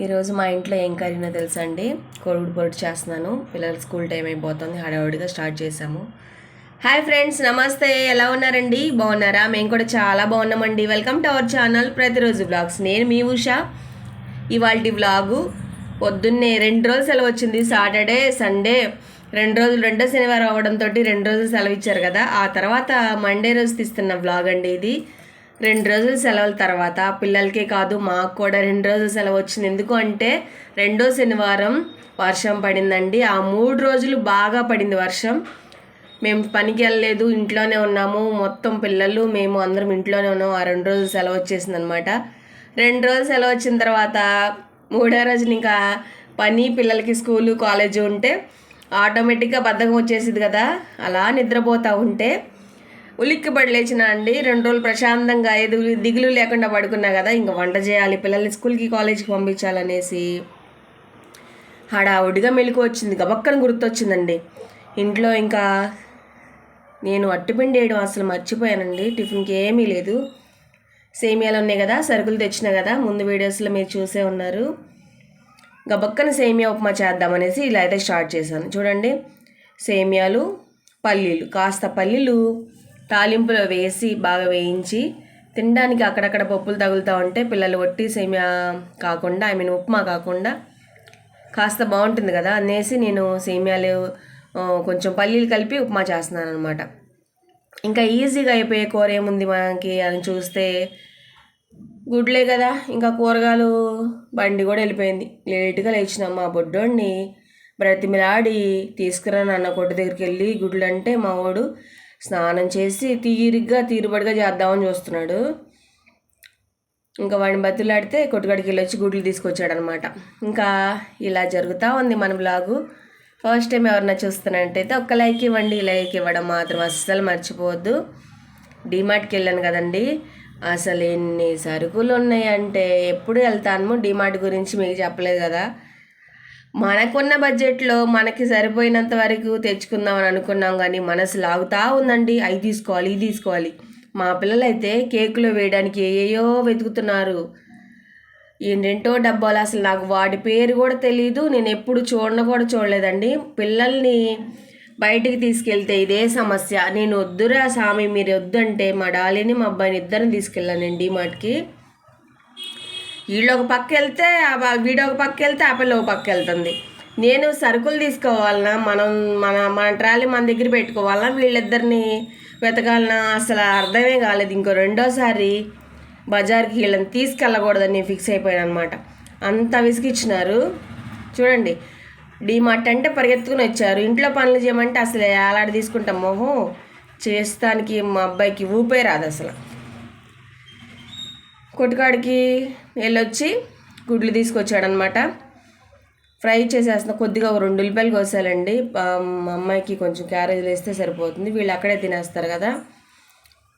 ఈరోజు మా ఇంట్లో ఏం కర్రీనో తెలుసా అండి. కోడిగుడ్డు పొరుటు చేస్తున్నాను. పిల్లలు స్కూల్ టైం అయిపోతుంది, హడావుడిగా స్టార్ట్ చేసాము. హాయ్ ఫ్రెండ్స్, నమస్తే. ఎలా ఉన్నారండి? బాగున్నారా? మేము కూడా చాలా బాగున్నామండి. వెల్కమ్ టు అవర్ ఛానల్ ప్రతిరోజు బ్లాగ్స్. నేను మీ ఉషా. ఇవాళ వ్లాగు పొద్దున్నే 2 రోజులు సెలవు వచ్చింది. సాటర్డే సండే 2 రోజులు, రెండో శనివారం అవ్వడంతో 2 రోజులు సెలవు ఇచ్చారు కదా. ఆ తర్వాత మండే రోజు తీస్తున్న వ్లాగ్ అండి ఇది. 2 రోజుల సెలవుల తర్వాత పిల్లలకే కాదు మాకు కూడా 2 రోజుల సెలవు వచ్చింది. ఎందుకు అంటే రెండో శనివారం వర్షం పడిందండి. ఆ 3 రోజులు బాగా పడింది వర్షం. మేము పనికి వెళ్ళలేదు, ఇంట్లోనే ఉన్నాము. మొత్తం పిల్లలు మేము అందరం ఇంట్లోనే ఉన్నాము. ఆ 2 రోజులు సెలవు వచ్చేసింది అనమాట. 2 రోజులు సెలవు వచ్చిన తర్వాత 3వ రోజున ఇంకా పని, పిల్లలకి స్కూలు కాలేజీ ఉంటే ఆటోమేటిక్గా బద్ధకం వచ్చేసింది కదా. అలా నిద్రపోతూ ఉంటే ఉలిక్కిపడి లేచిన అండి. 2 రోజులు ప్రశాంతంగా దిగులు లేకుండా పడుకున్నా కదా. ఇంకా వంట చేయాలి, పిల్లల్ని స్కూల్కి కాలేజీకి పంపించాలనేసి హడావుడిగా మెలకు వచ్చింది. గబక్కన గుర్తొచ్చిందండి ఇంట్లో. ఇంకా నేను అట్టుపిండి వేయడం అసలు మర్చిపోయానండి. టిఫిన్కి ఏమీ లేదు. సేమియాలు ఉన్నాయి కదా, సరుకులు తెచ్చినా కదా, ముందు వీడియోస్లో మీరు చూసే ఉన్నారు. గబక్కన సేమియా ఉప్మా చేద్దామనేసి ఇలా అయితే స్టార్ట్ చేశాను. చూడండి, సేమియాలు, పల్లీలు, కాస్త పల్లీలు తాలింపులో వేసి బాగా వేయించి తినడానికి అక్కడక్కడ పప్పులు తగులుతూ ఉంటే పిల్లలు ఒట్టి సేమియా కాకుండా, ఉప్మా కాకుండా కాస్త బాగుంటుంది కదా అనేసి నేను సేమియాలు కొంచెం పల్లీలు కలిపి ఉప్మా చేస్తున్నాను అనమాట. ఇంకా ఈజీగా అయిపోయే కూర ఏముంది మనకి అని చూస్తే గుడ్లే కదా. ఇంకా కూరగాయలు బండి కూడా వెళ్ళిపోయింది. లేటుగా లేచినాం. మా బొడ్డోడిని బ్రతిమిలాడి తీసుకురాను అన్న కొట్టు దగ్గరికి వెళ్ళి గుడ్లు అంటే మా వాడు స్నానం చేసి తీరుబడిగా చేద్దామని చూస్తున్నాడు. ఇంకా వాడిని బతులాడితే కొట్టుకాడికి వెళ్ళి వచ్చి గుడ్లు తీసుకొచ్చాడనమాట. ఇంకా ఇలా జరుగుతూ ఉంది మన బ్లాగు. ఫస్ట్ టైం ఎవరన్నా చూస్తున్నట్టయితే ఒక్క లైక్ ఇవ్వండి. లైక్ ఇవ్వడం మాత్రం అస్సలు మర్చిపోవద్దు. డీమార్ట్కి వెళ్ళాను కదండి, అసలు ఎన్ని సరుకులు ఉన్నాయంటే. ఎప్పుడు వెళ్తాను, డీమార్ట్ గురించి మీకు చెప్పలేదు కదా. మనకున్న బడ్జెట్లో మనకి సరిపోయినంత వరకు తెచ్చుకుందామని అనుకున్నాం, కానీ మనసు లాగుతూ ఉందండి. అవి తీసుకోవాలి, ఇది తీసుకోవాలి. మా పిల్లలైతే కేకులో వేయడానికి ఏయో వెతుకుతున్నారు. ఏంటేంటో డబ్బాలు, అసలు నాకు వాటి పేరు కూడా తెలియదు. నేను ఎప్పుడు కూడా చూడలేదండి. పిల్లల్ని బయటికి తీసుకెళ్తే ఇదే సమస్య. నేను వద్దురా సామి, మీరు వద్దంటే మా డాలిని మా అబ్బాయిని ఇద్దరిని తీసుకెళ్ళాను నేను డీమార్ట్కి. వీళ్ళు ఒక పక్క వెళ్తే వీడు ఒక పక్క వెళ్తే ఆ పిల్ల ఒక పక్క వెళ్తుంది. నేను సరుకులు తీసుకోవాలన్నా, మన ట్రాలీ మన దగ్గర పెట్టుకోవాలన్నా, వీళ్ళిద్దరిని వెతకాలన్నా అసలు అర్థమే కాలేదు. ఇంకో రెండోసారి బజార్కి వీళ్ళని తీసుకెళ్ళకూడదని నేను ఫిక్స్ అయిపోయాను అనమాట. అంత విసిగిచ్చినారు. చూడండి, డీమార్ట్ అంటే పరిగెత్తుకుని వచ్చారు. ఇంట్లో పనులు చేయమంటే అసలు ఏలాడ తీసుకుంటాం మొహం. చేస్తానికి మా అబ్బాయికి ఊపే రాదు అసలు. కొట్టుకాడికి వెళ్ళొచ్చి గుడ్లు తీసుకొచ్చాడనమాట. ఫ్రై చేసేస్తున్న. కొద్దిగా 2 ఉల్లిపాయలు కోసాలండి. మా అమ్మాయికి కొంచెం క్యారేజీలు వేస్తే సరిపోతుంది. వీళ్ళు అక్కడే తినేస్తారు కదా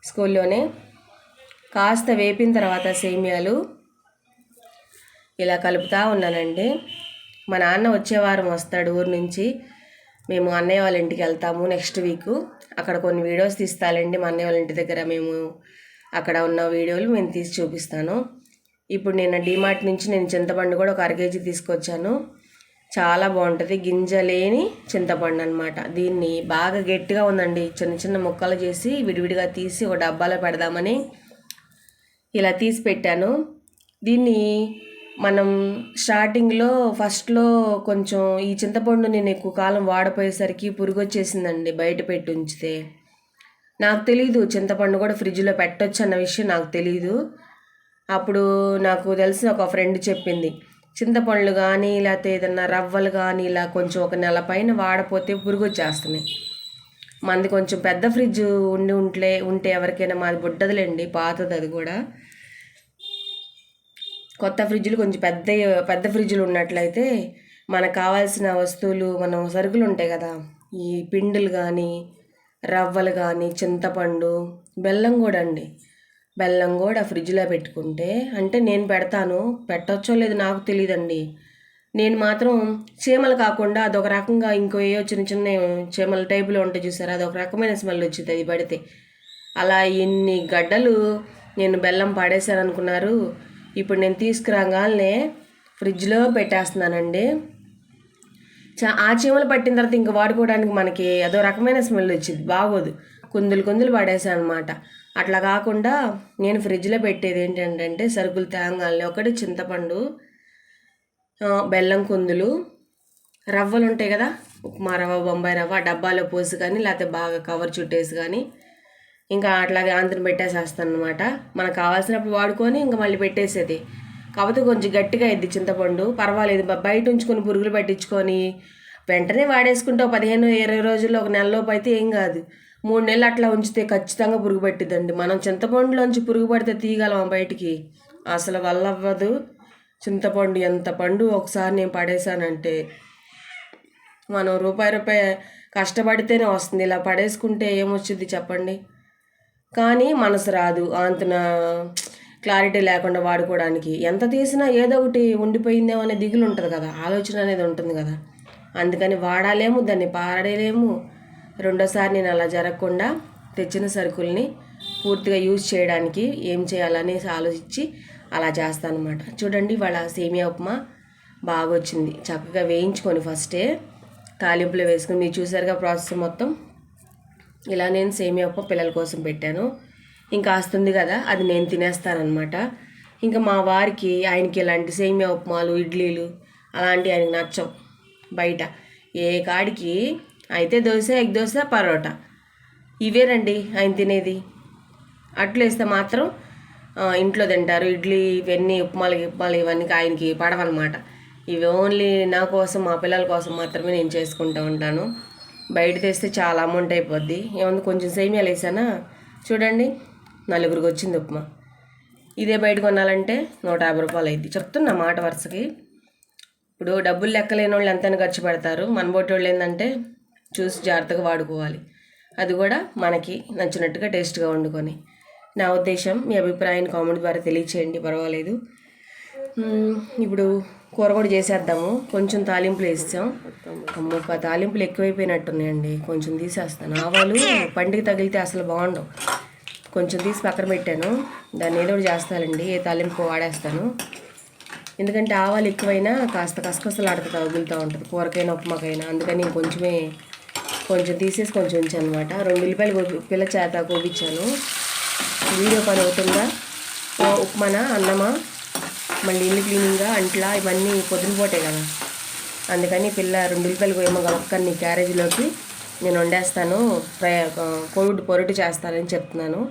స్కూల్లోనే. కాస్త వేపిన తర్వాత సేమియాలు ఇలా కలుపుతూ ఉన్నానండి. మా నాన్న వచ్చే వారం వస్తాడు ఊరు నుంచి. మేము అన్నయ్య వాళ్ళ ఇంటికి వెళ్తాము నెక్స్ట్ వీక్. అక్కడ కొన్ని వీడియోస్ తీస్తాలండి. మా అన్నయ్య వాళ్ళ ఇంటి దగ్గర మేము అక్కడ ఉన్న వీడియోలు నేను తీసి చూపిస్తాను. ఇప్పుడు నేను డీమార్ట్ నుంచి చింతపండు కూడా ఒక 1/2 కేజీ తీసుకొచ్చాను. చాలా బాగుంటుంది. గింజలేని చింతపండు అనమాట. దీన్ని బాగా గట్టిగా ఉందండి. చిన్న చిన్న ముక్కలు చేసి విడివిడిగా తీసి ఒక డబ్బాలో పెడదామని ఇలా తీసి పెట్టాను. దీన్ని మనం స్టార్టింగ్లో ఫస్ట్లో కొంచెం ఈ చింతపండు నేను ఎక్కువ కాలం వాడిపోయేసరికి పురుగు వచ్చేసిందండి బయట పెట్టి ఉంచితే. నాకు తెలీదు చింతపండు కూడా ఫ్రిడ్జ్లో పెట్టొచ్చు అన్న విషయం నాకు తెలీదు. అప్పుడు నాకు తెలిసిన ఒక ఫ్రెండ్ చెప్పింది, చింతపండ్లు కానీ లేకపోతే ఏదన్నా రవ్వలు కానీ ఇలా కొంచెం 1 నెల పైన వాడపోతే పురుగు వచ్చేస్తున్నాయి. మనది కొంచెం పెద్ద ఫ్రిడ్జ్ ఉంటే ఎవరికైనా, మాది బుడ్డదిలేండి, పాతది అది కూడా. కొత్త ఫ్రిడ్జ్లు కొంచెం పెద్ద ఫ్రిడ్జ్లు ఉన్నట్లయితే మనకు కావాల్సిన వస్తువులు, మనం సరుకులు ఉంటాయి కదా, ఈ పిండిలు కానీ రవ్వలు కానీ చింతపండు, బెల్లం కూడా అండి. బెల్లం కూడా ఫ్రిడ్జ్లో పెట్టుకుంటే, అంటే నేను పెడతాను, పెట్టచ్చో లేదు నాకు తెలియదండి. నేను మాత్రం చీమలు కాకుండా అదొక రకంగా ఇంకో చిన్న చిన్న చీమల టైపులో ఉంటాయి చూసారా, అదొక రకమైన స్మెల్ వచ్చింది అది పడితే. అలా ఎన్ని గడ్డలు నేను బెల్లం పడేశాను అనుకున్నారు. ఇప్పుడు నేను తీసుకురాగానే ఫ్రిడ్జ్లో పెట్టేస్తున్నానండి. ఆ చీమలు పట్టిన తర్వాత ఇంక వాడుకోవడానికి మనకి అదో రకమైన స్మెల్ వచ్చింది, బాగోదు. కుందులు కుందులు పడేసాను అనమాట. అట్లా కాకుండా నేను ఫ్రిడ్జ్లో పెట్టేది ఏంటంటే సరుకులు తేంగాలని ఒకటి చింతపండు, బెల్లం కుందులు, రవ్వలు ఉంటాయి కదా, ఉప్మా రవ్వ, బొంబాయి రవ్వ డబ్బాలో పోసి కానీ లేకపోతే బాగా కవర్ చుట్టేసి కానీ ఇంకా అట్లాగే ఆంధ్రం పెట్టేసేస్తాను అనమాట. మనకు కావాల్సినప్పుడు వాడుకొని ఇంకా మళ్ళీ పెట్టేసేది. కాకపోతే కొంచెం గట్టిగా అయింది చింతపండు, పర్వాలేదు. బయట ఉంచుకొని పురుగులు పట్టించుకొని వెంటనే వాడేసుకుంటే 15-20 రోజుల్లో, ఒక నెలలోపు అయితే ఏం కాదు. 3 నెలలు అట్లా ఉంచితే ఖచ్చితంగా పురుగు పట్టిద్దండి. మనం చింతపండులోంచి పురుగు పడితే తీయగలం బయటికి? అసలు వల్ల అవ్వదు. చింతపండు ఎంత పండు ఒకసారి నేను పడేసానంటే, మనం రూపాయి కష్టపడితేనే వస్తుంది. ఇలా పడేసుకుంటే ఏమొచ్చుద్ది చెప్పండి? కానీ మనసు రాదు అంతన క్లారిటీ లేకుండా వాడుకోవడానికి. ఎంత తీసినా ఏదో ఒకటి ఉండిపోయిందేమో అనే దిగులు ఉంటుంది కదా, ఆలోచన అనేది ఉంటుంది కదా. అందుకని వాడాలేము, దాన్ని పాడేలేము. రెండోసారి నేను అలా జరగకుండా తెచ్చిన సరుకుల్ని పూర్తిగా యూజ్ చేయడానికి ఏం చేయాలనేసి ఆలోచించి అలా చేస్తాను అనమాట. చూడండి, వాళ్ళ సేమియా ఉప్మా బాగా వచ్చింది. చక్కగా వేయించుకొని ఫస్టే తాలింపులో వేసుకొని, మీరు చూసారుగా ప్రాసెస్ మొత్తం. ఇలా నేను సేమియా ఉప్మా పిల్లల కోసం పెట్టాను. ఇంకా వస్తుంది కదా, అది నేను తినేస్తానమాట. ఇంకా మా వారికి, ఆయనకి ఇలాంటి సేమియా ఉప్మాలు, ఇడ్లీలు అలాంటివి ఆయనకి నచ్చవు. బయట ఏ కాడికి అయితే దోశ, ఎగ్ దోశ, పరోటా ఇవేనండి ఆయన తినేది. అట్లు వేస్తే మాత్రం ఇంట్లో తింటారు. ఇడ్లీ ఇవన్నీ ఉప్మాలు ఇవన్నీ ఆయనకి పడవన్నమాట. ఇవి ఓన్లీ నా కోసం, మా పిల్లల కోసం మాత్రమే నేను చేసుకుంటూ ఉంటాను. బయట తెస్తే చాలా అమౌంట్ అయిపోద్ది. ఏమన్నా కొంచెం సేమియాలు వేసానా, చూడండి 4గురికి వచ్చింది ఉప్మా. ఇదే బయట కొనాలంటే 150 రూపాయలు అయింది. చెప్తున్నా మాట వరుసకి. ఇప్పుడు డబ్బులు లెక్కలేని వాళ్ళు ఎంతైనా ఖర్చు పెడతారు. మన బోటి వాళ్ళు ఏంటంటే చూసి జాగ్రత్తగా వాడుకోవాలి. అది కూడా మనకి నచ్చినట్టుగా టేస్ట్గా వండుకొని. నా ఉద్దేశం, మీ అభిప్రాయాన్ని కామెంట్ ద్వారా తెలియచేయండి, పర్వాలేదు. ఇప్పుడు కూర కూడా చేసేద్దాము. కొంచెం తాలింపులు వేసాం. అమ్మొక్క తాలింపులు ఎక్కువైపోయినట్టున్నాయండి, కొంచెం తీసేస్తాను. ఆవాలు పంటికి తగిలితే అసలు బాగుండవు. కొంచెం తీసి పక్కన పెట్టాను. దాన్ని ఏదో ఒకటి చేస్తానండి, ఏ తాలింపు వాడేస్తాను. ఎందుకంటే ఆవాలు ఎక్కువైనా కాస్త కసకసలాడుతూ తగులుతూ ఉంటుంది కూరకైనా ఉప్మాకైనా. అందుకని కొంచెం తీసేసి కొంచెం ఉంచాను అనమాట. 2 ఉల్లిపాయలు పిల్ల చేత కోపించాను. వీడియో పని అవుతుందా, ఉప్మానా, అన్నమా, మళ్ళీ ఇల్లు క్లీనింగ్గా, అంట్లా ఇవన్నీ పొద్దున పోటే కదా. అందుకని పిల్ల 2 ఉల్లిపాయలు కోయమ్మ ఒక్కరిని క్యారేజీలోకి నేను వండేస్తాను, కోవిడ్ పొరటు చేస్తానని చెప్తున్నాను.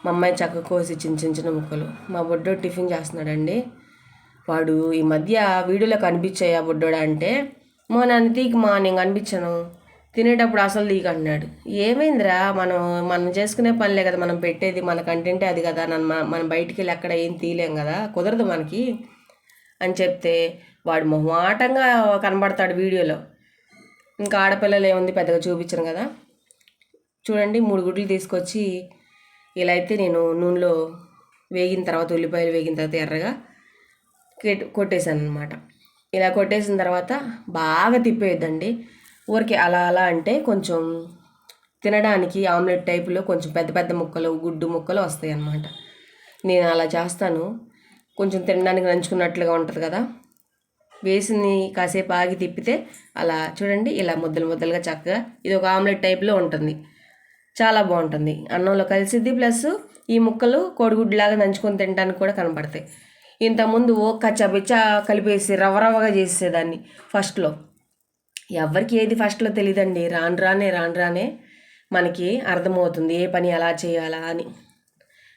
మా అమ్మాయి చక్కగా కోసి చిన్న చిన్న ముక్కలు. మా బొడ్డో టిఫిన్ చేస్తున్నాడండి. వాడు ఈ మధ్య వీడియోలో కనిపించాయా బొడ్డోడా అంటే, నన్ను తీకి నేను కనిపించాను, తినేటప్పుడు అసలు తీకి అంటున్నాడు. ఏమైందిరా, మనం చేసుకునే పనిలే కదా, మనం పెట్టేది మన కంటెంటే అది కదా, మనం బయటికి వెళ్ళి ఎక్కడ ఏం తీయలేం కదా, కుదరదు మనకి అని చెప్తే వాడు మొహమాటంగా కనబడతాడు వీడియోలో. ఇంకా ఆడపిల్లలు ఏముంది, పెద్దగా చూపించను కదా. చూడండి, 3 గుడ్లు తీసుకొచ్చి ఇలా అయితే నేను నూనెలో వేగిన తర్వాత, ఉల్లిపాయలు వేగిన తర్వాత ఎర్రగా కొట్టేశాను అనమాట. ఇలా కొట్టేసిన తర్వాత బాగా తిప్పేయద్దండి, ఊరికి అలా అలా అంటే కొంచెం తినడానికి ఆమ్లెట్ టైపులో కొంచెం పెద్ద పెద్ద ముక్కలు, గుడ్డు ముక్కలు వస్తాయి అన్నమాట. నేను అలా చేస్తాను. కొంచెం తినడానికి నంచుకున్నట్లుగా ఉంటుంది కదా. వేసింది కాసేపు ఆగి తిప్పితే అలా చూడండి, ఇలా ముద్దలు ముద్దలుగా చక్కగా ఇది ఒక ఆమ్లెట్ టైప్లో ఉంటుంది. చాలా బాగుంటుంది, అన్నంలో కలిసిద్ది. ప్లస్ ఈ ముక్కలు కోడిగుడ్లాగా నంచుకొని తినడానికి కూడా కనపడతాయి. ఇంతకుముందు కచ్చబిచ్చా కలిపేసి రవ్వగా చేసేదాన్ని ఫస్ట్లో. ఎవరికి ఏది ఫస్ట్లో తెలియదండి, రాను రానే మనకి అర్థమవుతుంది ఏ పని ఎలా చేయాలా అని.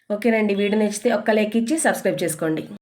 ఓకేనండి, వీడియో నచ్చితే ఒక్క లైక్ ఇచ్చి సబ్స్క్రైబ్ చేసుకోండి.